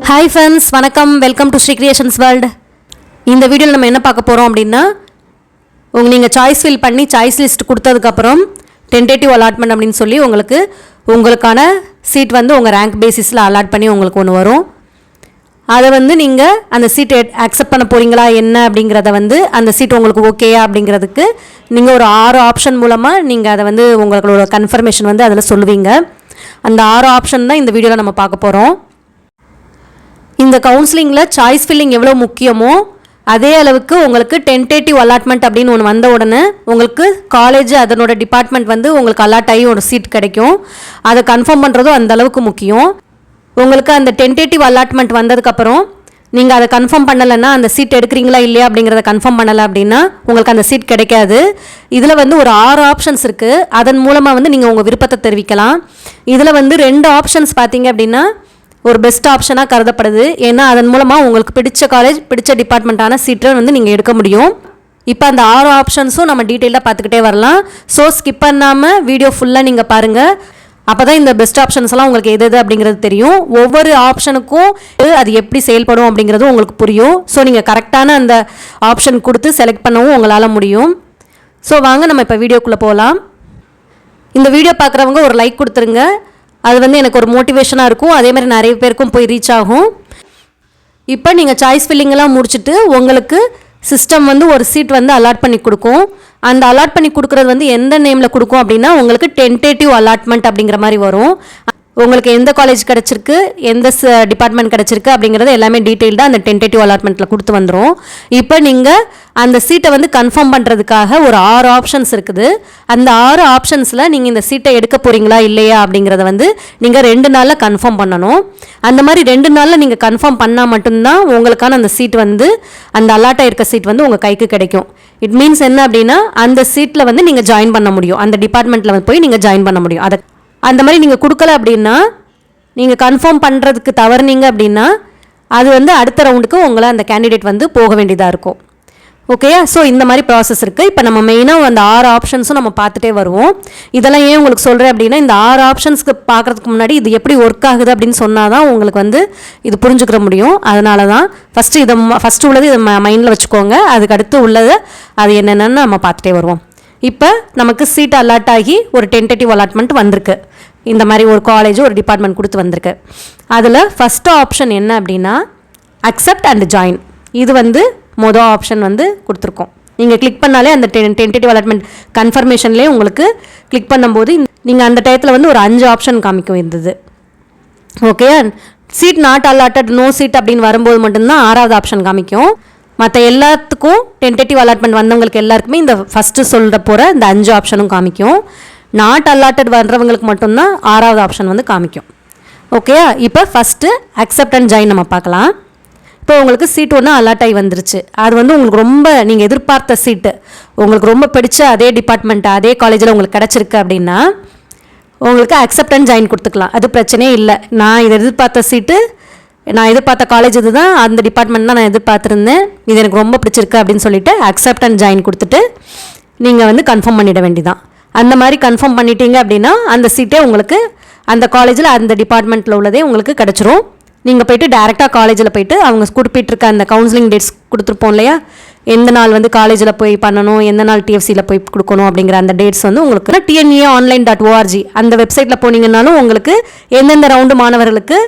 Hi friends, வணக்கம். Welcome to Sri creations world. இந்த வீடியோவில் நம்ம என்ன பார்க்க போகிறோம் அப்படின்னா, நீங்கள் சாய்ஸ் ஃபில் பண்ணி சாய்ஸ் லிஸ்ட் கொடுத்ததுக்கப்புறம் டென்டேட்டிவ் அலாட்மெண்ட் அப்படின்னு சொல்லி உங்களுக்கான சீட் உங்கள் ரேங்க் பேசிஸில் அலாட் பண்ணி உங்களுக்கு ஒன்று வரும். அதை நீங்கள் அந்த சீட்டை அக்செப்ட் பண்ண போகிறீங்களா என்ன அப்படிங்கிறத அந்த சீட் உங்களுக்கு ஓகேயா அப்படிங்கிறதுக்கு நீங்கள் ஒரு 6 ஆப்ஷன் மூலமாக நீங்கள் அதை உங்களோட கன்ஃபர்மேஷன் அதில் சொல்லுவீங்க. அந்த 6 ஆப்ஷன் தான் இந்த வீடியோவில் நம்ம பார்க்க போகிறோம். இந்த கவுன்சிலிங்கில் சாய்ஸ் ஃபில்லிங் எவ்வளோ முக்கியமோ அதே அளவுக்கு உங்களுக்கு டென்டேட்டிவ் அலாட்மெண்ட் அப்படின்னு ஒன்று வந்த உடனே உங்களுக்கு காலேஜ் அதனோட டிபார்ட்மெண்ட் உங்களுக்கு அலாட் ஆகி ஒரு சீட் கிடைக்கும். அதை கன்ஃபார்ம் பண்ணுறதும் அந்த அளவுக்கு முக்கியம். உங்களுக்கு அந்த டென்டேட்டிவ் அலாட்மெண்ட் வந்ததுக்கப்புறம் நீங்கள் அதை கன்ஃபார்ம் பண்ணலைன்னா, அந்த சீட் எடுக்கிறீங்களா இல்லையா அப்படிங்கிறத கன்ஃபார்ம் பண்ணலை அப்படின்னா உங்களுக்கு அந்த சீட் கிடைக்காது. இதில் ஒரு 6 ஆப்ஷன்ஸ் இருக்குது. அதன் மூலமாக நீங்கள் உங்கள் விருப்பத்தை தெரிவிக்கலாம். இதில் 2 ஆப்ஷன்ஸ் பார்த்தீங்க அப்படின்னா ஒரு பெஸ்ட் ஆப்ஷனாக கருதப்படுது. ஏன்னா அதன் மூலமாக உங்களுக்கு பிடிச்ச காலேஜ் பிடிச்ச டிபார்ட்மெண்ட்டான சீட்டை நீங்கள் எடுக்க முடியும். இப்போ அந்த 6 ஆப்ஷன்ஸும் நம்ம டீட்டெயிலாக பார்த்துக்கிட்டே வரலாம். ஸோ ஸ்கிப் பண்ணாமல் வீடியோ ஃபுல்லாக நீங்கள் பாருங்கள். அப்போ தான் இந்த பெஸ்ட் ஆப்ஷன்ஸ்லாம் உங்களுக்கு எது அப்படிங்கிறது தெரியும். ஒவ்வொரு ஆப்ஷனுக்கும் அது எப்படி செயல்படும் அப்படிங்கிறதும் உங்களுக்கு புரியும். ஸோ நீங்கள் கரெக்டான அந்த ஆப்ஷன் கொடுத்து செலக்ட் பண்ணவும் உங்களால் முடியும். ஸோ வாங்க நம்ம இப்போ வீடியோக்குள்ளே போகலாம். இந்த வீடியோ பார்க்குறவங்க ஒரு லைக் கொடுத்துருங்க. அது எனக்கு ஒரு மோட்டிவேஷனாக இருக்கும். அதே மாதிரி நிறைய பேருக்கும் போய் ரீச் ஆகும். இப்போ நீங்கள் சாய்ஸ் ஃபில்லிங்கெல்லாம் முடிச்சுட்டு உங்களுக்கு சிஸ்டம் ஒரு சீட் அலாட் பண்ணி கொடுக்கும். அந்த அலாட் பண்ணி கொடுக்குறது எந்த நேமில் கொடுக்கும் அப்படின்னா உங்களுக்கு டென்டேட்டிவ் அலாட்மெண்ட் அப்படிங்கிற மாதிரி வரும். உங்களுக்கு எந்த காலேஜ் கிடச்சிருக்கு, எந்த டிபார்ட்மெண்ட் கிடச்சிருக்கு அப்படிங்கிறது எல்லாமே டீட்டெயில்டாக அந்த டென்டேட்டிவ் அலாட்மெண்ட்டில் கொடுத்து வந்துடும். இப்போ நீங்கள் அந்த சீட்டை கன்ஃபார்ம் பண்ணுறதுக்காக ஒரு 6 ஆப்ஷன்ஸ் இருக்குது. அந்த 6 ஆப்ஷன்ஸில் நீங்கள் இந்த சீட்டை எடுக்க போகிறீங்களா இல்லையா அப்படிங்கிறத நீங்கள் 2 நாளில் கன்ஃபார்ம் பண்ணணும். அந்த மாதிரி 2 நாளில் நீங்கள் கன்ஃபார்ம் பண்ணால் மட்டும்தான் உங்களுக்கான அந்த சீட் அந்த அலாட்டாக இருக்க சீட் உங்கள் கைக்கு கிடைக்கும். இட் மீன்ஸ் என்ன அப்படின்னா அந்த சீட்டில் நீங்கள் ஜாயின் பண்ண முடியும். அந்த டிபார்ட்மெண்ட்டில் போய் நீங்கள் ஜாயின் பண்ண முடியும். அதை அந்த மாதிரி நீங்கள் கொடுக்கல அப்படின்னா, நீங்கள் கன்ஃபார்ம் பண்ணுறதுக்கு தவறுனீங்க அப்படின்னா அது அடுத்த ரவுண்டுக்கு உங்களை அந்த கேண்டிடேட் போக வேண்டியதாக இருக்கும். ஓகேயா? ஸோ இந்த மாதிரி ப்ராசஸ் இருக்குது. இப்போ நம்ம மெயினாக அந்த 6 ஆப்ஷன்ஸும் நம்ம பார்த்துட்டே வருவோம். இதெல்லாம் ஏன் உங்களுக்கு சொல்கிறேன் அப்படின்னா, இந்த 6 ஆப்ஷன்ஸ்க்கு பார்க்குறதுக்கு முன்னாடி இது எப்படி ஒர்க் ஆகுது அப்படின்னு சொன்னால் தான் உங்களுக்கு இது புரிஞ்சுக்கிற முடியும். அதனால தான் ஃபஸ்ட்டு உள்ளது இதை மைண்டில் வச்சுக்கோங்க. அதுக்கு அடுத்து உள்ளது அது என்னென்னு நம்ம பார்த்துட்டே வருவோம். இப்போ நமக்கு சீட் அலாட் ஆகி ஒரு டென்டேட்டிவ் அலாட்மெண்ட் வந்திருக்கு. இந்த மாதிரி ஒரு காலேஜ் ஒரு டிபார்ட்மெண்ட் கொடுத்து வந்திருக்கு. அதில் ஃபஸ்ட்டு ஆப்ஷன் என்ன அப்படின்னா அக்செப்ட் அண்ட் ஜாயின். இது மொதல் ஆப்ஷன் கொடுத்துருக்கோம். நீங்கள் கிளிக் பண்ணாலே அந்த டென்டேட்டிவ் அலாட்மெண்ட் கன்ஃபர்மேஷன்லேயே உங்களுக்கு கிளிக் பண்ணும்போது நீங்கள் அந்த டயத்தில் ஒரு 5 ஆப்ஷன் காமிக்கும் இருந்தது. Okay, seat not allotted, no seat அப்படின்னு வரும்போது மட்டும்தான் 6வது ஆப்ஷன் காமிக்கும். மற்ற எல்லாத்துக்கும் டென்டேட்டிவ் அலாட்மெண்ட் வந்தவங்களுக்கு எல்லாருக்குமே இந்த ஃபஸ்ட்டு சொல்கிற போகிற இந்த 5 ஆப்ஷனும் காமிக்கும். நாட் அலாட்டட் வர்றவங்களுக்கு மட்டும்தான் 6வது ஆப்ஷன் காமிக்கும். ஓகே, இப்போ ஃபஸ்ட்டு அக்செப்ட் அண்ட் ஜாயின் நம்ம பார்க்கலாம். இப்போ உங்களுக்கு சீட் ஒன்று அலாட் ஆகி வந்துருச்சு. அது உங்களுக்கு ரொம்ப நீங்கள் எதிர்பார்த்த சீட்டு, உங்களுக்கு ரொம்ப பிடிச்ச அதே டிபார்ட்மெண்ட் அதே காலேஜில் உங்களுக்கு கிடச்சிருக்கு அப்படின்னா உங்களுக்கு அக்செப்ட் அண்ட் ஜாயின் கொடுத்துக்கலாம். அது பிரச்சனையே இல்லை. நான் இதை எதிர்பார்த்த சீட்டு, நான் எதிர்பார்த்த காலேஜ் இது தான், அந்த டிபார்ட்மெண்ட் தான் நான் எதிர்பார்த்துருந்தேன், இது எனக்கு ரொம்ப பிடிச்சிருக்கு அப்படின்னு சொல்லிட்டு அக்செப்ட் அண்ட் ஜாயின் கொடுத்துட்டு நீங்கள் கன்ஃபார்ம் பண்ணிட வேண்டியதான். அந்த மாதிரி கன்ஃபார்ம் பண்ணிட்டீங்க அப்படின்னா அந்த சீட்டே உங்களுக்கு அந்த காலேஜில் அந்த டிபார்ட்மெண்ட்டில் உள்ளதே உங்களுக்கு கிடச்சிரும். நீங்கள் போய்ட்டு டேரெக்டாக காலேஜில் போய்ட்டு அவங்க குறிப்பிட்டிருக்க அந்த கவுன்சிலிங் டேட்ஸ் கொடுத்துருப்போம் இல்லையா, எந்த நாள் காலேஜில் போய் பண்ணணும், எந்த நாள் டிஎஃப்சியில் போய் கொடுக்கணும் அப்படிங்கிற அந்த டேட்ஸ் உங்களுக்கு tneonline.org அந்த வெப்சைட்டில் போனீங்கன்னாலும் உங்களுக்கு எந்தெந்த ரவுண்டு மாணவர்களுக்கு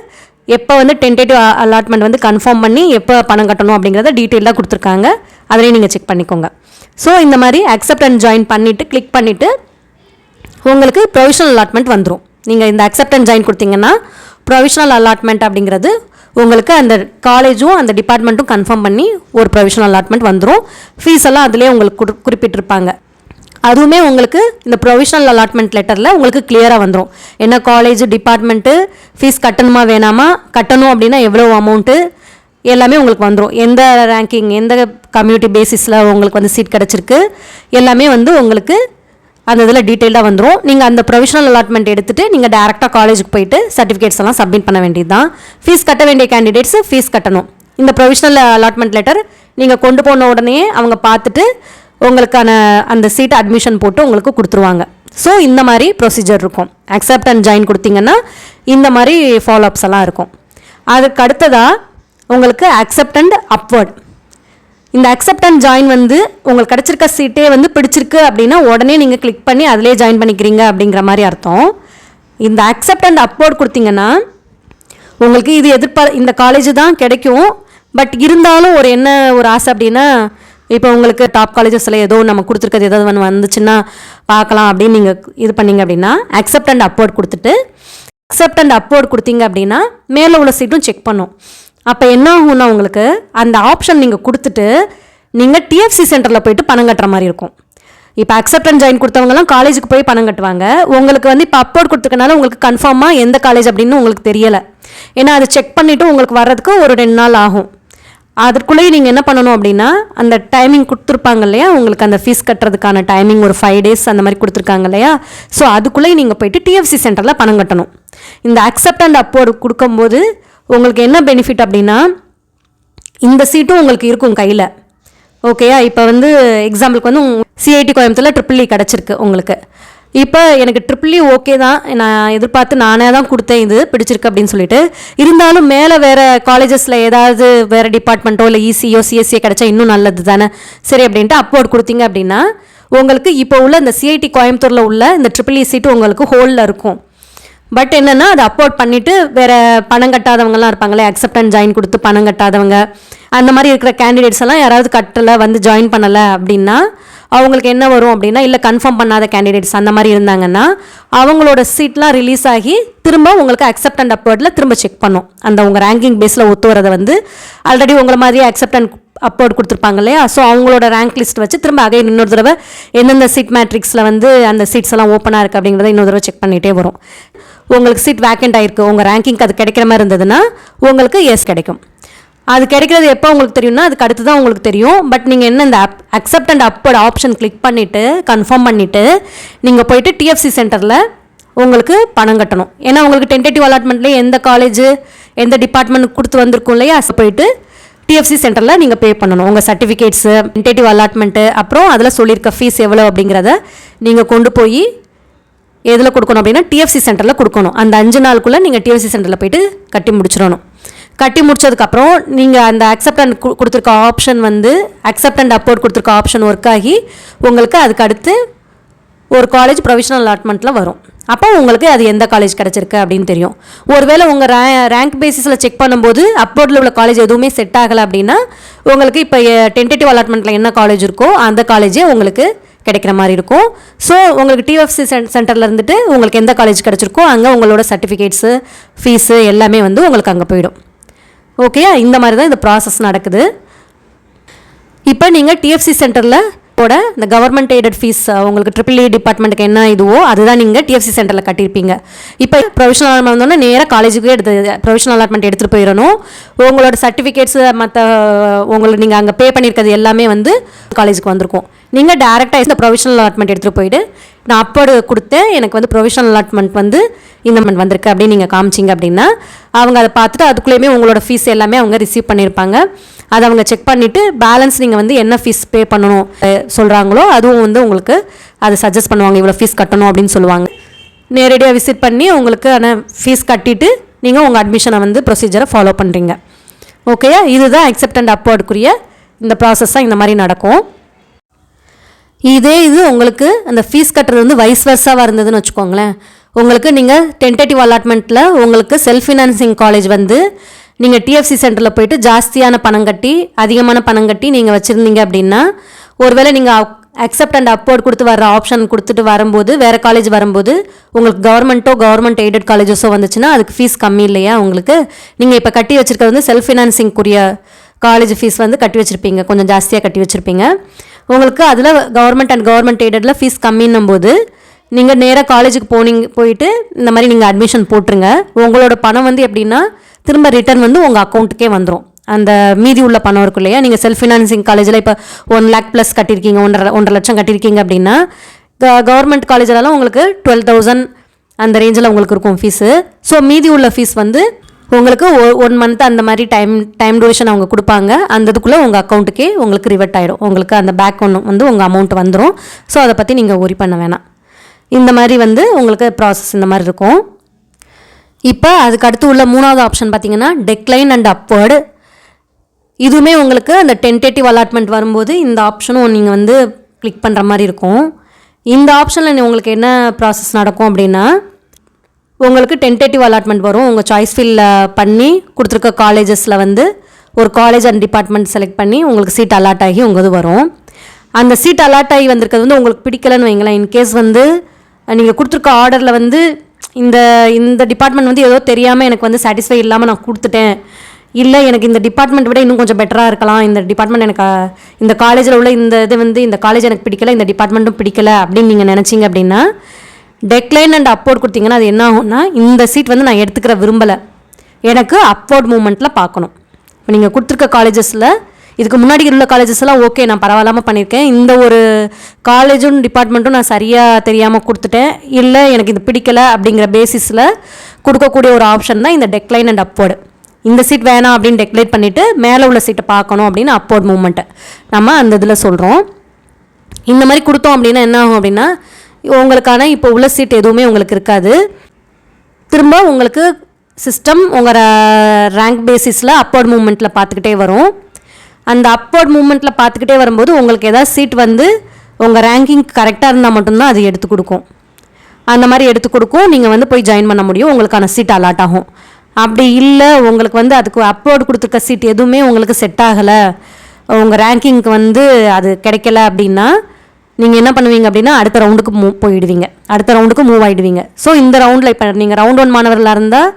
எப்போ டென்டேட்டிவ் அலாட்மெண்ட் கன்ஃபார்ம் பண்ணி எப்போ பணம் கட்டணும் அப்படிங்கிறத டீட்டெயிலாக கொடுத்துருக்காங்க. அதிலையும் நீங்கள் செக் பண்ணிக்கோங்க. ஸோ இந்த மாதிரி அக்செப்ட் அண்ட் ஜாயின் பண்ணிவிட்டு கிளிக் பண்ணிவிட்டு உங்களுக்கு ப்ரொவிஷனல் அலாட்மெண்ட் வந்துடும். நீங்கள் இந்த அக்செப்ட் அண்ட் ஜாயின் கொடுத்தீங்கன்னா ப்ரொவிஷனல் அலாட்மெண்ட் அப்படிங்கிறது உங்களுக்கு அந்த காலேஜும் அந்த டிபார்ட்மெண்ட்டும் கன்ஃபார்ம் பண்ணி ஒரு ப்ரொவிஷனல் அலாட்மெண்ட் வந்துடும். ஃபீஸ் எல்லாம் அதிலே உங்களுக்கு குறிப்பிட்டிருப்பாங்க. அதுவுமே உங்களுக்கு இந்த ப்ரொவிஷனல் அலாட்மெண்ட் லெட்டரில் உங்களுக்கு கிளியராக வந்துடும். என்ன காலேஜ் டிபார்ட்மெண்ட்டு ஃபீஸ் கட்டணுமா வேணாமா, கட்டணும் அப்படின்னா எவ்வளோ அமௌண்ட்டு எல்லாமே உங்களுக்கு வந்துடும். எந்த ரேங்கிங் எந்த கம்யூனிட்டி பேசிஸில் உங்களுக்கு சீட் கிடச்சிருக்கு எல்லாமே உங்களுக்கு அந்த இதில் டீட்டெயிலாக வந்துடும். நீங்கள் அந்த ப்ரொவிஷனல் அலாட்மெண்ட் எடுத்துகிட்டு நீங்கள் டேரெக்டாக காலேஜுக்கு போயிட்டு சர்டிஃபிகேட்ஸ் எல்லாம் சப்மிட் பண்ண வேண்டியது தான். ஃபீஸ் கட்ட வேண்டிய கேண்டிடேட்ஸ் ஃபீஸ் கட்டணும். இந்த ப்ரொவிஷனல் அலாட்மெண்ட் லெட்டர் நீங்கள் கொண்டு போன உடனே அவங்க பார்த்துட்டு உங்களுக்கான அந்த சீட் அட்மிஷன் போட்டு உங்களுக்கு கொடுத்துருவாங்க. ஸோ இந்த மாதிரி ப்ரொசீஜர் இருக்கும். அக்செப்ட் அண்ட் ஜாயின் கொடுத்தீங்கன்னா இந்த மாதிரி ஃபாலோஅப்ஸ் எல்லாம் இருக்கும். அதுக்கு அடுத்ததாக உங்களுக்கு அக்செப்ட் அண்ட் அப்வர்ட். இந்த அக்செப்ட் அண்ட் ஜாயின் வந்து உங்களுக்கு கிடச்சிருக்க சீட்டே வந்து பிடிச்சிருக்கு அப்படின்னா உடனே நீங்கள் கிளிக் பண்ணி அதிலே ஜாயின் பண்ணிக்கிறீங்க அப்படிங்கிற மாதிரி அர்த்தம். இந்த அக்செப்ட் அண்ட் அப்வர்ட் கொடுத்தீங்கன்னா உங்களுக்கு இது இந்த காலேஜ் தான் கிடைக்கும். பட் இருந்தாலும் ஒரு ஆசை அப்படின்னா, இப்போ உங்களுக்கு டாப் காலேஜஸில் ஏதோ நம்ம கொடுத்துருக்கிறது ஏதாவது ஒன்று வந்துச்சுன்னா பார்க்கலாம் அப்படின்னு நீங்கள் இது பண்ணிங்க அப்படின்னா அக்செப்ட் அண்ட் அப்வர்ட் கொடுத்துட்டு அக்செப்ட் அண்ட் அப்வர்ட் கொடுத்தீங்க அப்படின்னா மேலே உள்ள சீட்டும் செக் பண்ணும். அப்போ என்ன ஆகும்னா உங்களுக்கு அந்த ஆப்ஷன் நீங்கள் கொடுத்துட்டு நீங்கள் டிஎஃப்சி சென்டரில் போயிட்டு பணம் கட்டுற மாதிரி இருக்கும். இப்போ அக்செப்ட் அண்ட் ஜாயின் கொடுத்தவங்கலாம் காலேஜுக்கு போய் பணம் கட்டுவாங்க. உங்களுக்கு வந்து இப்போ அப்வர்ட் கொடுத்துக்கனால உங்களுக்கு கன்ஃபார்மாக எந்த காலேஜ் அப்படின்னு உங்களுக்கு தெரியலை. ஏன்னா அதை செக் பண்ணிவிட்டு உங்களுக்கு வர்றதுக்கு ஒரு 2 நாள் ஆகும். அதற்குள்ளேயே நீங்கள் என்ன பண்ணணும் அப்படின்னா அந்த டைமிங் கொடுத்துருப்பாங்க இல்லையா, உங்களுக்கு அந்த ஃபீஸ் கட்டுறதுக்கான டைமிங் ஒரு 5 days அந்த மாதிரி கொடுத்துருக்காங்க இல்லையா. ஸோ அதுக்குள்ளேயே நீங்கள் போயிட்டு டிஎஃப்சி சென்டரில் பணம் கட்டணும். இந்த அக்செப்ட் அண்ட் அப்வர்ட் கொடுக்கும்போது உங்களுக்கு என்ன பெனிஃபிட் அப்படின்னா இந்த சீட்டும் உங்களுக்கு இருக்கும் கையில். ஓகேயா, இப்போ வந்து எக்ஸாம்பிளுக்கு வந்து சிஐடி கோயம்புத்தூரில் ட்ரிபிள் இ கிடச்சிருக்கு உங்களுக்கு. இப்போ எனக்கு ட்ரிபிள் இ ஓகே தான், நான் எதிர்பார்த்து நானே தான் கொடுத்தேன், இது பிடிச்சிருக்கு அப்படின்னு சொல்லிட்டு. இருந்தாலும் மேலே வேறு காலேஜஸில் ஏதாவது வேறு டிபார்ட்மெண்ட்டோ இல்லை இசியோ சிஎஸ்சியோ கிடச்சா இன்னும் நல்லது தானே. சரி அப்படின்ட்டு அப்வர்ட் கொடுத்தீங்க அப்படின்னா உங்களுக்கு இப்போ உள்ள இந்த சிஐடி கோயம்புத்தூரில் உள்ள இந்த ட்ரிபிள் இ சீட்டு உங்களுக்கு ஹோல்டில் இருக்கும். பட் என்னென்னா அதை அப்வர்ட் பண்ணிவிட்டு வேறு பணம் கட்டாதவங்கலாம் இருப்பாங்களே, அக்செப்ட் அண்ட் ஜாயின் கொடுத்து பணம் கட்டாதவங்க அந்த மாதிரி இருக்கிற கேண்டிடேட்ஸ் எல்லாம் யாராவது கட்டலை வந்து ஜாயின் பண்ணலை அப்படின்னா அவங்களுக்கு என்ன வரும் அப்படின்னா, இல்லை கன்ஃபார்ம் பண்ணாத கேண்டிடேட்ஸ் அந்த மாதிரி இருந்தாங்கன்னா அவங்களோட சீட்லாம் ரிலீஸ் ஆகி திரும்ப உங்களுக்கு அக்செப்ட் அண்ட் அப்வர்டில் திரும்ப செக் பண்ணும். அந்த உங்கள் ரேங்கிங் பேஸில் ஒத்து வரதை வந்து ஆல்ரெடி உங்களை மாதிரியே அக்செப்ட் அண்ட் அப்வர்ட் கொடுத்துருப்பாங்க இல்லையா. ஸோ அவங்களோட ரேங்க் லிஸ்ட் வச்சு திரும்ப அகைன் இன்னொரு தடவை எந்தெந்த சீட் மேட்ரிக்ஸில் வந்து அந்த சீட்ஸ் எல்லாம் ஓப்பனாக இருக்குது அப்படிங்கிறத இன்னொரு தடவை செக் பண்ணிகிட்டே வரும். உங்களுக்கு சீட் வேக்கண்ட் ஆகிருக்கு, உங்கள் ரேங்கிங்க்கு அது கிடைக்கிற மாதிரி இருந்ததுன்னா உங்களுக்கு எஸ் கிடைக்கும். அது கிடைக்கிறது எப்போ உங்களுக்கு தெரியும்னா அதுக்கு அடுத்து தான் உங்களுக்கு தெரியும். பட் நீங்கள் என்ன இந்த accept and upward option click பண்ணிவிட்டு கன்ஃபார்ம் பண்ணிவிட்டு நீங்கள் போயிட்டு டிஎஃப்சி சென்டரில் உங்களுக்கு பணம் கட்டணும். ஏன்னா உங்களுக்கு டென்டேட்டிவ் அலாட்மெண்ட்லேயே எந்த காலேஜ் எந்த டிபார்ட்மெண்ட் கொடுத்து வந்திருக்கும் இல்லையா, போயிட்டு டிஎஃப்சி சென்டரில் நீங்கள் பே பண்ணணும். உங்கள் சர்டிஃபிகேட்ஸு டென்டேட்டிவ் அலாட்மெண்ட்டு அப்புறம் அதில் சொல்லியிருக்க ஃபீஸ் எவ்வளோ அப்படிங்கிறத நீங்கள் கொண்டு போய் எதில் கொடுக்கணும் அப்படின்னா டிஎஃப்சி சென்டரில் கொடுக்கணும். அந்த 5 நாளுக்குள்ளே நீங்கள் டிஎஃப்சி சென்டரில் போய்ட்டு கட்டி முடிச்சிடணும். கட்டி முடிச்சதுக்கப்புறம் நீங்கள் அந்த அக்செப்ட் அண்ட் கொடுத்துருக்க ஆப்ஷன் வந்து அக்செப்ட் அண்ட் அப்வர்ட் கொடுத்துருக்க ஆப்ஷன் ஒர்க் ஆகி உங்களுக்கு அதுக்கு அடுத்து ஒரு காலேஜ் ப்ரொவிஷனல் அலாட்மெண்ட்டில் வரும். அப்போ உங்களுக்கு அது எந்த காலேஜ் கிடச்சிருக்கு அப்படின்னு தெரியும். ஒருவேளை உங்கள் ரேங்க் பேசிஸில் செக் பண்ணும்போது அப்வர்டில் உள்ள காலேஜ் எதுவுமே செட் ஆகலை அப்படின்னா உங்களுக்கு இப்போ டென்டேட்டிவ் அலாட்மெண்ட்டில் என்ன காலேஜ் இருக்கோ அந்த காலேஜே உங்களுக்கு கிடைக்கிற மாதிரி இருக்கும். ஸோ உங்களுக்கு டிஎஃப்சி சென்டரில் இருந்துட்டு உங்களுக்கு எந்த காலேஜ் கிடச்சிருக்கோ அங்கே உங்களோட சர்டிஃபிகேட்ஸு ஃபீஸு எல்லாமே வந்து உங்களுக்கு அங்கே போயிடும். ஓகேயா, இந்த மாதிரி தான் இந்த ப்ராசஸ் நடக்குது. இப்போ நீங்கள் டிஎஃப்சி சென்டரில் இந்த கவர்மெண்ட் எய்டட் ஃபீஸ் உங்களுக்கு ட்ரிபிள் இ டிபார்ட்மெண்ட்டுக்கு என்ன இதுவோ அதுதான் நீங்கள் டிஎஃப்சி சென்டரில் கட்டியிருப்பீங்க. இப்போ ப்ரொவிஷனல் அலாட்மெண்ட் வந்தோன்னா நேராக காலேஜுக்கு ப்ரொவிஷனல் அலாட்மெண்ட் எடுத்துகிட்டு போயிடணும். உங்களோட சர்டிஃபிகேட்ஸு மற்ற உங்களுக்கு நீங்கள் அங்கே பே பண்ணியிருக்கிறது எல்லாமே வந்து காலேஜுக்கு வந்திருக்கும். நீங்கள் டேரெக்டாக இந்த ப்ரொவிஷனல் அலாட்மெண்ட் எடுத்துகிட்டு போயிட்டு நான் அப்போடு கொடுத்தேன், எனக்கு வந்து ப்ரொவிஷனல் அலாட்மெண்ட் வந்து இந்த மந்த் வந்திருக்கு அப்படின்னு நீங்கள் காமிச்சிங்க அப்படின்னா அவங்க அதை பார்த்துட்டு அதுக்குள்ளேயுமே உங்களோட ஃபீஸ் எல்லாமே அவங்க ரிசீவ் பண்ணியிருப்பாங்க. அதை அவங்க செக் பண்ணிவிட்டு பேலன்ஸ் நீங்கள் வந்து என்ன ஃபீஸ் பே பண்ணணும் சொல்கிறாங்களோ அதுவும் வந்து உங்களுக்கு அதை சஜஸ்ட் பண்ணுவாங்க, இவ்வளோ ஃபீஸ் கட்டணும் அப்படின்னு சொல்லுவாங்க. நேரடியாக விசிட் பண்ணி உங்களுக்கு ஆனால் ஃபீஸ் கட்டிட்டு நீங்கள் உங்கள் அட்மிஷனை வந்து ப்ரொசீஜரை ஃபாலோ பண்ணுறீங்க. ஓகேயா, இதுதான் அக்செப்ட் அண்ட் அப்வர்டுக்குரிய இந்த ப்ராசஸ்ஸாக இந்த மாதிரி நடக்கும். இது உங்களுக்கு அந்த ஃபீஸ் கட்டுறது வந்து வைஸ் வர்ஸாவாக இருந்ததுன்னு வச்சுக்கோங்களேன். உங்களுக்கு நீங்கள் டென்டேட்டிவ் அலாட்மெண்ட்டில் உங்களுக்கு செல்ஃப் ஃபினான்சிங் காலேஜ் வந்து நீங்கள் டிஎஃப்சி சென்டரில் போயிட்டு ஜாஸ்தியான பணம் கட்டி அதிகமான பணம் கட்டி நீங்கள் வச்சுருந்தீங்க அப்படின்னா ஒருவேளை நீங்கள் அக்செப்ட் அண்ட் அப்வர்ட் கொடுத்து வர ஆப்ஷன் கொடுத்துட்டு வரும்போது வேறு காலேஜ் வரும்போது உங்களுக்கு கவர்மெண்ட் எய்டட் காலேஜஸோ வந்துச்சுன்னா அதுக்கு ஃபீஸ் கம்மி இல்லையா உங்களுக்கு. நீங்கள் இப்போ கட்டி வச்சுருக்கிறது வந்து செல்ஃப் ஃபினான்சிங்குரிய காலேஜ் ஃபீஸ் வந்து கட்டி வச்சுருப்பீங்க, கொஞ்சம் ஜாஸ்தியாக கட்டி வச்சுருப்பீங்க. உங்களுக்கு அதில் கவர்மெண்ட் எய்டடில் ஃபீஸ் கம்மின்னும் போது நீங்கள் நேராக காலேஜுக்கு போயிட்டு இந்த மாதிரி நீங்கள் அட்மிஷன் போட்டுருங்க. உங்களோட பணம் வந்து எப்படின்னா திரும்ப ரிட்டர்ன் வந்து உங்கள் அக்கௌண்ட்டுக்கே வந்துடும். அந்த மீதி உள்ள பணம் இருக்கும் இல்லையா, நீங்கள் செல்ஃப் ஃபினான்சிங் காலேஜில் இப்போ 1 lakh ப்ளஸ் கட்டியிருக்கீங்க, 1.5 லட்சம் கட்டியிருக்கீங்க அப்படின்னா கவர்மெண்ட் காலேஜிலலாம் உங்களுக்கு 12,000 அந்த ரேஞ்சில் உங்களுக்கு இருக்கும் ஃபீஸு. ஸோ மீதி உள்ள ஃபீஸ் வந்து உங்களுக்கு 1 month அந்த மாதிரி டைம் டூரேஷன் அவங்க கொடுப்பாங்க. அந்த இதுக்குள்ளே உங்கள் அக்கௌண்ட்டுக்கே உங்களுக்கு ரிவர்ட் ஆகிடும். உங்களுக்கு அந்த பேக் ஒன்று வந்து உங்கள் அமௌண்ட் வந்துடும். ஸோ அதை பற்றி நீங்கள் ஒரி பண்ண வேணாம். இந்த மாதிரி வந்து உங்களுக்கு ப்ராசஸ் இந்த மாதிரி இருக்கும். இப்போ அதுக்கு அடுத்து உள்ள மூணாவது ஆப்ஷன் பார்த்தீங்கன்னா டெக்லைன் அண்ட் அப்வர்டு. இதுவுமே உங்களுக்கு அந்த டென்டேட்டிவ் அலாட்மெண்ட் வரும்போது இந்த ஆப்ஷனும் நீங்கள் வந்து கிளிக் பண்ணுற மாதிரி இருக்கும். இந்த ஆப்ஷனில் உங்களுக்கு என்ன ப்ராசஸ் நடக்கும் அப்படின்னா, உங்களுக்கு டென்டேட்டிவ் அலாட்மெண்ட் வரும். உங்கள் சாய்ஸ் ஃபில்ல பண்ணி கொடுத்துருக்க காலேஜஸில் வந்து ஒரு காலேஜ் அண்ட் டிபார்ட்மெண்ட் செலக்ட் பண்ணி உங்களுக்கு சீட் அலாட் ஆகி உங்கள் இது வரும். அந்த சீட் அலாட் ஆகி வந்திருக்கிறது வந்து உங்களுக்கு பிடிக்கலன்னு வைங்களேன். இன்கேஸ் வந்து நீங்கள் கொடுத்துருக்க ஆர்டரில் வந்து இந்த டிபார்ட்மெண்ட் வந்து ஏதோ தெரியாமல் எனக்கு வந்து சாட்டிஸ்ஃபை இல்லாமல் நான் கொடுத்துட்டேன், இல்லை எனக்கு இந்த டிபார்ட்மெண்ட் விட இன்னும் கொஞ்சம் பெட்டராக இருக்கலாம், இந்த டிபார்ட்மெண்ட் எனக்கு இந்த காலேஜில் உள்ள இது வந்து இந்த காலேஜ் எனக்கு பிடிக்கல, இந்த டிபார்ட்மெண்ட்டும் பிடிக்கல அப்படின்னு நீங்கள் நினச்சிங்க அப்படின்னா டெக்லைன் அண்ட் அப்போர்ட் கொடுத்தீங்கன்னா அது என்ன ஆகும்னா, இந்த சீட் வந்து நான் எடுத்துக்கிற விரும்பலை, எனக்கு அப்போர்ட் மூமெண்ட்டில் பார்க்கணும். இப்போ நீங்கள் கொடுத்துருக்க காலேஜஸில் இதுக்கு முன்னாடி உள்ள காலேஜஸ்லாம் ஓகே நான் பரவாயில்லாமல் பண்ணியிருக்கேன், இந்த ஒரு காலேஜும் டிபார்ட்மெண்ட்டும் நான் சரியாக தெரியாமல் கொடுத்துட்டேன், இல்லை எனக்கு இது பிடிக்கலை அப்படிங்கிற பேசிஸில் கொடுக்கக்கூடிய ஒரு ஆப்ஷன் தான் இந்த டெக்லைன் அண்ட் அப்போர்டு. இந்த சீட் வேணாம் அப்படின்னு டெக்லேட் பண்ணிவிட்டு மேலே உள்ள சீட்டை பார்க்கணும் அப்படின்னு அப்போர்ட் மூமெண்ட்டை நம்ம அந்த இதில் சொல்கிறோம். இந்த மாதிரி கொடுத்தோம் அப்படின்னா என்ன ஆகும் அப்படின்னா, உங்களுக்கான இப்போ உள்ள சீட் எதுவுமே உங்களுக்கு இருக்காது. திரும்ப உங்களுக்கு சிஸ்டம் உங்கள் ரேங்க் பேசிஸில் அப்போர்ட் மூமெண்ட்டில் பார்த்துக்கிட்டே வரும். அந்த அப்போர்ட் மூமெண்ட்டில் பார்த்துக்கிட்டே வரும்போது உங்களுக்கு ஏதாவது சீட் வந்து உங்கள் ரேங்கிங் கரெக்டாக இருந்தால் மட்டும்தான் அது எடுத்து கொடுக்கும். அந்த மாதிரி எடுத்து கொடுக்கும், நீங்கள் வந்து போய் ஜாயின் பண்ண முடியும், உங்களுக்கான சீட் அலாட் ஆகும். அப்படி இல்லை உங்களுக்கு வந்து அதுக்கு அப்போர்ட் கொடுத்துருக்க சீட் எதுவுமே உங்களுக்கு செட் ஆகலை, உங்கள் ரேங்கிங்க்கு வந்து அது கிடைக்கல அப்படின்னா நீங்கள் என்ன பண்ணுவீங்க அப்படின்னா அடுத்த ரவுண்டுக்கு போயிடுவீங்க, அடுத்த ரவுண்டுக்கு மூவ் ஆகிடுவீங்க. ஸோ இந்த ரவுண்டில் இப்போ நீங்கள் ரவுண்ட் 1 மாணவர்களாக இருந்தால்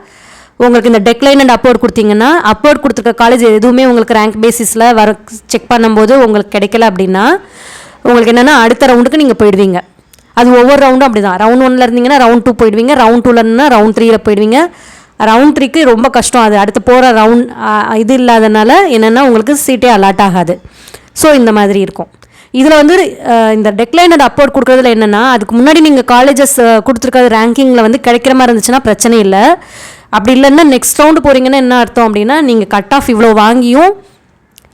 உங்களுக்கு இந்த டெக்லைன் அண்ட் அப்போர்ட் கொடுத்தீங்கன்னா அப்போர்ட் கொடுத்துருக்க காலேஜ் எதுவுமே உங்களுக்கு ரேங்க் பேசிஸில் செக் பண்ணும்போது உங்களுக்கு கிடைக்கல அப்படின்னா உங்களுக்கு என்னென்னா அடுத்த ரவுண்டுக்கு நீங்கள் போயிடுவீங்க. அது ஒவ்வொரு ரவுண்டும் அப்படி தான். ரவுண்ட் 1 இருந்தீங்கன்னா ரவுண்ட் 2 போயிடுவீங்க, ரவுண்ட் 2 இருந்தால் ரவுண்ட் 3 போயிடுவீங்க. ரவுண்ட் 3க்கு ரொம்ப கஷ்டம், அது அடுத்து போகிற ரவுண்ட் இது இல்லாதனால என்னென்னா உங்களுக்கு சீட்டே அலாட் ஆகாது. ஸோ இந்த மாதிரி இருக்கும். இதில் வந்து இந்த டெக்லைன் அண்ட் அப்போர்ட் கொடுக்குறதுல என்னென்னா, அதுக்கு முன்னாடி நீங்கள் காலேஜஸ் கொடுத்துருக்க ரேங்கிங்கில் வந்து கிடைக்கிற மாதிரி இருந்துச்சுன்னா பிரச்சனை இல்லை. அப்படி இல்லைன்னா நெக்ஸ்ட் ரவுண்டு போகிறீங்கன்னா என்ன அர்த்தம் அப்படின்னா, நீங்கள் கட் ஆஃப் இவ்வளோ வாங்கியும்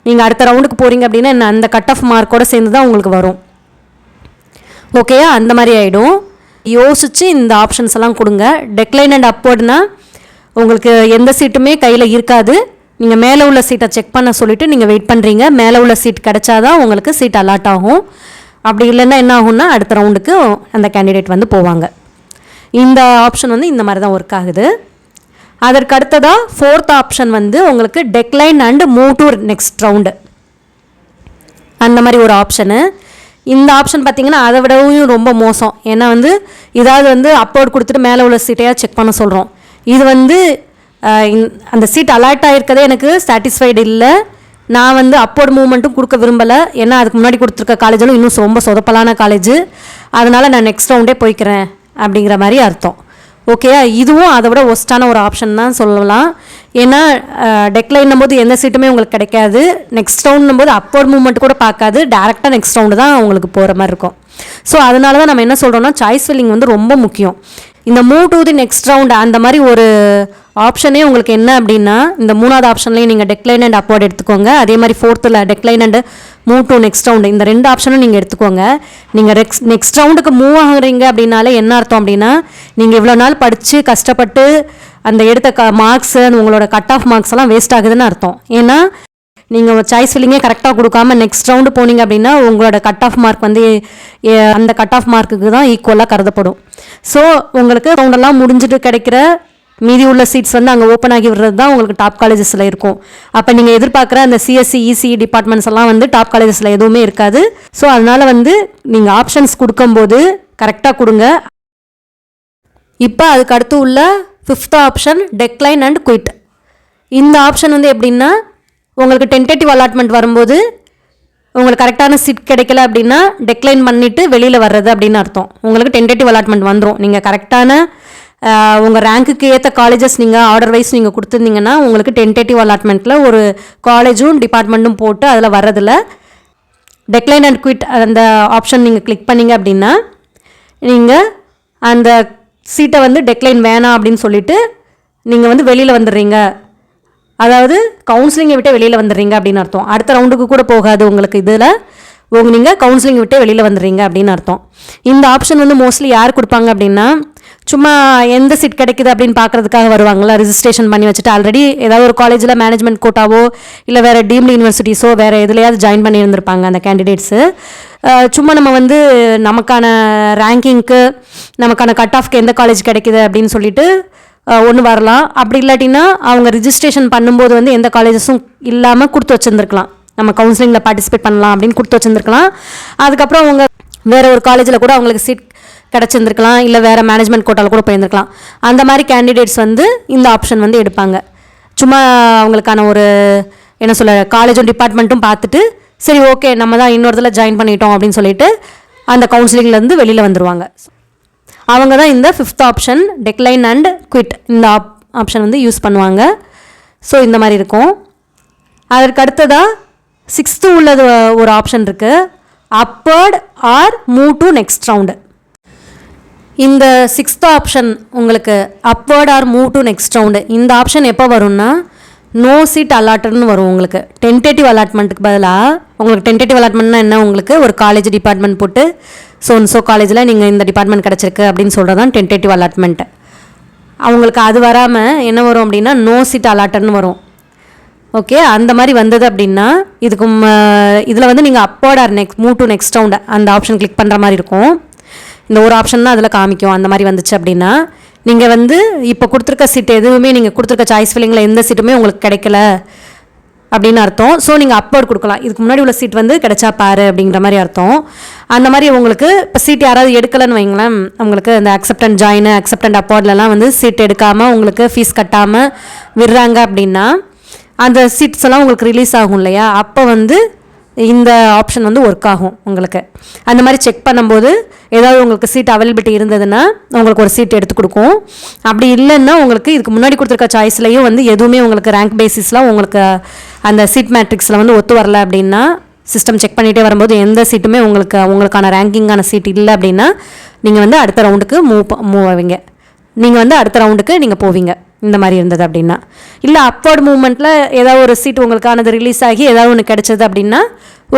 நீங்கள் அடுத்த ரவுண்டுக்கு போகிறீங்க அப்படின்னா என்ன அந்த கட் ஆஃப் மார்க்கோடு சேர்ந்து தான் உங்களுக்கு வரும். ஓகேயா, அந்த மாதிரி ஆகிடும். யோசித்து இந்த ஆப்ஷன்ஸ் எல்லாம் கொடுங்க. டெக்லைன் அண்ட் அப்போர்ட்னா உங்களுக்கு எந்த சீட்டுமே கையில் இருக்காது, நீங்கள் மேலே உள்ள சீட்டை செக் பண்ண சொல்லிவிட்டு நீங்கள் வெயிட் பண்ணுறீங்க. மேலே உள்ள சீட் கிடச்சாதான் உங்களுக்கு சீட் அலாட் ஆகும். அப்படி இல்லைன்னா என்ன ஆகும்னா அடுத்த ரவுண்டுக்கு அந்த கேண்டிடேட் வந்து போவாங்க. இந்த ஆப்ஷன் வந்து இந்த மாதிரி தான் ஒர்க் ஆகுது. அதற்கு அடுத்ததாக 4th ஆப்ஷன் வந்து உங்களுக்கு decline and move to next round, அந்த மாதிரி ஒரு ஆப்ஷனு. இந்த ஆப்ஷன் பார்த்திங்கன்னா அதை விடவும் ரொம்ப மோசம். ஏன்னா வந்து இதாவது வந்து அப்போர்ட் கொடுத்துட்டு மேலே உள்ள சீட்டையாக செக் பண்ண சொல்கிறோம். இது வந்து அந்த சீட் அலாட் ஆகிருக்கதே எனக்கு சாட்டிஸ்ஃபைடு இல்லை, நான் வந்து அப்போர்ட் மூவ்மெண்ட்டும் கொடுக்க விரும்பலை, ஏன்னா அதுக்கு முன்னாடி கொடுத்துருக்க காலேஜிலும் இன்னும் ரொம்ப சொதப்பலான காலேஜு, அதனால் நான் நெக்ஸ்ட் ரவுண்டே போய்க்கிறேன் அப்படிங்கிற மாதிரி அர்த்தம். ஓகேயா, இதுவும் அதை விட ஒஸ்ட்டான ஒரு ஆப்ஷன் தான் சொல்லலாம். ஏன்னா டெக்லைன்னும் போது எந்த சீட்டுமே உங்களுக்கு கிடைக்காது, நெக்ஸ்ட் ரவுண்ட்னும் போது அப்போர்ட் மூவ்மெண்ட் கூட பார்க்காது, டேரெக்டாக நெக்ஸ்ட் ரவுண்டு தான் உங்களுக்கு போகிற மாதிரி இருக்கும். ஸோ அதனால தான் நம்ம என்ன சொல்கிறோம்னா சாய்ஸ் ஃபில்லிங் வந்து ரொம்ப முக்கியம். இந்த move to the next round அந்த மாதிரி ஒரு ஆப்ஷனே உங்களுக்கு என்ன அப்படின்னா, இந்த 3வது ஆப்ஷன்லேயும் நீங்கள் டெக்லைன் அண்ட் அப்போர்ட் எடுத்துக்கோங்க. அதே மாதிரி 4th decline and move to next round, இந்த 2 ஆப்ஷனும் நீங்கள் எடுத்துக்கோங்க. நீங்கள் நெக்ஸ்ட் ரவுண்டுக்கு மூவ் ஆகுறீங்க அப்படின்னாலே என்ன அர்த்தம் அப்படின்னா, நீங்கள் இவ்வளோ நாள் படித்து கஷ்டப்பட்டு அந்த எடுத்த மார்க்ஸு உங்களோட கட் ஆஃப் மார்க்ஸ் எல்லாம் வேஸ்ட் ஆகுதுன்னு அர்த்தம். ஏன்னா நீங்கள் சாய்ஸ் ஃபில்லிங்கே கரெக்டாக கொடுக்காம நெக்ஸ்ட் ரவுண்டு போனீங்க அப்படின்னா உங்களோட கட் ஆஃப் மார்க் வந்து அந்த கட் ஆஃப் மார்க்குக்கு தான் ஈக்குவலாக கருதப்படும். ஸோ உங்களுக்கு ரவுண்டெல்லாம் முடிஞ்சுட்டு கிடைக்கிற மீதி உள்ள சீட்ஸ் வந்து அங்கே ஓப்பன் ஆகி விடுறது தான் உங்களுக்கு டாப் காலேஜஸில் இருக்கும். அப்போ நீங்கள் எதிர்பார்க்குற அந்த சிஎஸ்சி இசிஇ டிபார்ட்மெண்ட்ஸ் எல்லாம் வந்து டாப் காலேஜஸில் எதுவுமே இருக்காது. ஸோ அதனால் வந்து நீங்கள் ஆப்ஷன்ஸ் கொடுக்கும்போது கரெக்டாக கொடுங்க. இப்போ அதுக்கு அடுத்து உள்ள 5th option decline and quit. இந்த ஆப்ஷன் வந்து எப்படின்னா, உங்களுக்கு டென்டேட்டிவ் அலாட்மெண்ட் வரும்போது உங்களுக்கு கரெக்டான சீட் கிடைக்கல அப்படின்னா டெக்லைன் பண்ணிவிட்டு வெளியில் வர்றது அப்படின்னு அர்த்தம். உங்களுக்கு டென்டேட்டிவ் அலாட்மெண்ட் வந்துடும். நீங்கள் கரெக்டான உங்கள் ரேங்க்குக்கு ஏற்ற காலேஜஸ் நீங்கள் ஆர்டர் வைஸ் நீங்கள் கொடுத்துருந்தீங்கன்னா உங்களுக்கு டென்டேட்டிவ் அலாட்மெண்ட்டில் ஒரு காலேஜும் டிபார்ட்மெண்ட்டும் போட்டு அதில் வர்றதில்ல டெக்லைன் அண்ட் குவிட் அந்த ஆப்ஷன் நீங்கள் கிளிக் பண்ணிங்க அப்படின்னா நீங்கள் அந்த சீட்டை வந்து டெக்லைன் வேணாம் அப்படின்னு சொல்லிவிட்டு நீங்கள் வந்து வெளியில் வந்துடுறீங்க. அதாவது கவுன்சிலிங்கை விட்டு வெளியில் வந்துடுறீங்க அப்படின்னு அர்த்தம். அடுத்த ரவுண்டுக்கு கூட போகாது உங்களுக்கு. இதில் நீங்கள் கவுன்சிலிங் விட்டு வெளியில் வந்துடுறீங்க அப்படின்னு அர்த்தம். இந்த ஆப்ஷன் வந்து மோஸ்ட்லி யார் கொடுப்பாங்க அப்படின்னா சும்மா எந்த சீட் கிடைக்குது அப்படின்னு பார்க்குறதுக்காக வருவாங்களா, ரிஜிஸ்ட்ரேஷன் பண்ணி வச்சுட்டு ஆல்ரெடி ஏதாவது ஒரு காலேஜில் மேனேஜ்மெண்ட் கோட்டாவோ இல்லை வேறு டீம்டு யூனிவர்சிட்டிஸோ வேறு எதுலையாவது ஜாயின் பண்ணியிருந்திருப்பாங்க அந்த கேண்டிடேட்ஸு. சும்மா நம்ம வந்து நமக்கான ரேங்கிங்க்கு நமக்கான கட் ஆஃப்க்கு எந்த காலேஜ் கிடைக்குது அப்படின்னு சொல்லிட்டு ஒன்று வரலாம். அப்படி இல்லாட்டினா அவங்க ரிஜிஸ்ட்ரேஷன் பண்ணும்போது வந்து எந்த காலேஜஸும் இல்லாமல் கொடுத்து வச்சுருந்துருக்கலாம், நம்ம கவுன்சிலிங்கில் பார்ட்டிசிபேட் பண்ணலாம் அப்படின்னு கொடுத்து வச்சுருந்துருக்கலாம். அதுக்கப்புறம் அவங்க வேறு ஒரு காலேஜில் கூட அவங்களுக்கு சீட் கிடச்சிருந்துருக்கலாம், இல்லை வேறு மேனேஜ்மெண்ட் கோட்டாவில் கூட போயிருந்துருக்கலாம். அந்த மாதிரி கேண்டிடேட்ஸ் வந்து இந்த ஆப்ஷன் வந்து எடுப்பாங்க. சும்மா அவங்களுக்கான ஒரு என்ன சொல்ல காலேஜும் டிபார்ட்மெண்ட்டும் பார்த்துட்டு சரி ஓகே நம்ம தான் இன்னொரு இதில் ஜாயின் பண்ணிட்டோம் அப்படின்னு சொல்லிட்டு அந்த கவுன்சிலிங்லேருந்து வெளியில் வந்துடுவாங்க. அவங்க தான் இந்த 5th option decline and quit இந்த ஆப்ஷன் வந்து யூஸ் பண்ணுவாங்க. ஸோ இந்த மாதிரி இருக்கும். அதற்கு அடுத்ததாக 6th உள்ளது ஒரு ஆப்ஷன் இருக்குது, upward or move to next round. இந்த 6th ஆப்ஷன் உங்களுக்கு upward or move to next round. இந்த ஆப்ஷன் எப்போ வரும்னா நோ சீட் அலாட்டட்னு வரும். உங்களுக்கு டென்டேட்டிவ் அலாட்மெண்ட்டுக்கு பதிலாக உங்களுக்கு டென்டேட்டிவ் அலாட்மெண்ட்னா என்ன, உங்களுக்கு ஒரு காலேஜ் டிபார்ட்மெண்ட் போட்டு ஸோ காலேஜில் நீங்கள் இந்த டிபார்ட்மெண்ட் கிடச்சிருக்கு அப்படின்னு சொல்கிறது தான் டென்டேட்டிவ் அலாட்மெண்ட்டு. அவங்களுக்கு அது வராமல் என்ன வரும் அப்படின்னா நோ சீட் அலாட்டட்னு வரும். ஓகே, அந்த மாதிரி வந்தது அப்படின்னா இதுக்கு இதில் வந்து நீங்கள் upward or move to next round அந்த ஆப்ஷன் கிளிக் பண்ணுற மாதிரி இருக்கும். இந்த ஒரு ஆப்ஷன் தான் அதில் காமிக்கும். அந்த மாதிரி வந்துச்சு அப்படின்னா நீங்கள் வந்து இப்போ கொடுத்துருக்க சீட் எதுவுமே நீங்கள் கொடுத்துருக்க சாய்ஸ் ஃபில்லிங்கில் எந்த சீட்டுமே உங்களுக்கு கிடைக்கல அப்படின்னு அர்த்தம். ஸோ நீங்கள் அப்வர்ட் கொடுக்கலாம், இதுக்கு முன்னாடி உள்ள சீட் வந்து கிடைச்சா பாரு அப்படிங்கிற மாதிரி அர்த்தம். அந்த மாதிரி உங்களுக்கு இப்போ சீட் யாராவது எடுக்கலைன்னு வைங்களேன், உங்களுக்கு இந்த accept and join accept and அப்வர்ட்லலாம் வந்து சீட் எடுக்காமல் உங்களுக்கு ஃபீஸ் கட்டாமல் விடுறாங்க அப்படின்னா அந்த சீட்ஸ் எல்லாம் உங்களுக்கு ரிலீஸ் ஆகும் இல்லையா, அப்போ வந்து இந்த ஆப்ஷன் வந்து ஒர்க் ஆகும் உங்களுக்கு. அந்த மாதிரி செக் பண்ணும்போது ஏதாவது உங்களுக்கு சீட் அவைலபிலிட்டி இருந்ததுன்னா உங்களுக்கு ஒரு சீட் எடுத்து கொடுக்கும். அப்படி இல்லைன்னா உங்களுக்கு இதுக்கு முன்னாடி கொடுத்துருக்க சாய்ஸ்லையும் வந்து எதுவுமே உங்களுக்கு ரேங்க் பேசிஸில் உங்களுக்கு அந்த சீட் மேட்ரிக்ஸில் வந்து ஒத்து வரல அப்படின்னா சிஸ்டம் செக் பண்ணிகிட்டே வரும்போது எந்த சீட்டுமே உங்களுக்கான ரேங்கிங்கான சீட் இல்லை அப்படின்னா நீங்கள் வந்து அடுத்த ரவுண்டுக்கு மூவ் ஆவீங்க, நீங்கள் வந்து அடுத்த ரவுண்டுக்கு நீங்கள் போவீங்க. இந்த மாதிரி இருந்தது அப்படின்னா இல்லை அப்வர்ட் மூவ்மெண்ட்டில் ஏதாவது ஒரு சீட் உங்களுக்கானது ரிலீஸ் ஆகி ஏதாவது ஒன்று கிடச்சது அப்படின்னா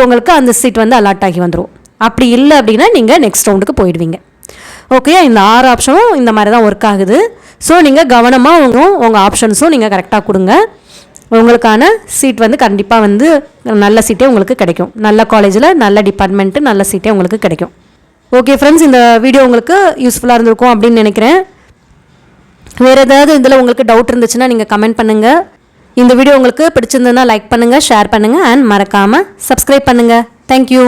உங்களுக்கு அந்த சீட் வந்து அலாட் ஆகி வந்துடும். அப்படி இல்லை அப்படின்னா நீங்கள் நெக்ஸ்ட் ரவுண்டுக்கு போயிடுவீங்க. ஓகே, இந்த 6 ஆப்ஷனும் இந்த மாதிரி தான் ஒர்க் ஆகுது. ஸோ நீங்கள் கவனமாக உங்கள் ஆப்ஷன்ஸும் நீங்கள் கரெக்டாக கொடுங்க. உங்களுக்கான சீட் வந்து கண்டிப்பாக வந்து நல்ல சீட்டே உங்களுக்கு கிடைக்கும், நல்ல காலேஜில் நல்ல டிபார்ட்மெண்ட்டு நல்ல சீட்டே உங்களுக்கு கிடைக்கும். ஓகே ஃப்ரெண்ட்ஸ், இந்த வீடியோ உங்களுக்கு யூஸ்ஃபுல்லாக இருந்திருக்கும் அப்படின்னு நினைக்கிறேன். வேறு ஏதாவது இதில் உங்களுக்கு டவுட் இருந்துச்சுன்னா நீங்கள் கமெண்ட் பண்ணுங்கள். இந்த வீடியோ உங்களுக்கு பிடிச்சிருந்ததுன்னா லைக் பண்ணுங்கள், ஷேர் பண்ணுங்கள் அண்ட் மறக்காமல் சப்ஸ்கிரைப் பண்ணுங்கள். தேங்க்யூ.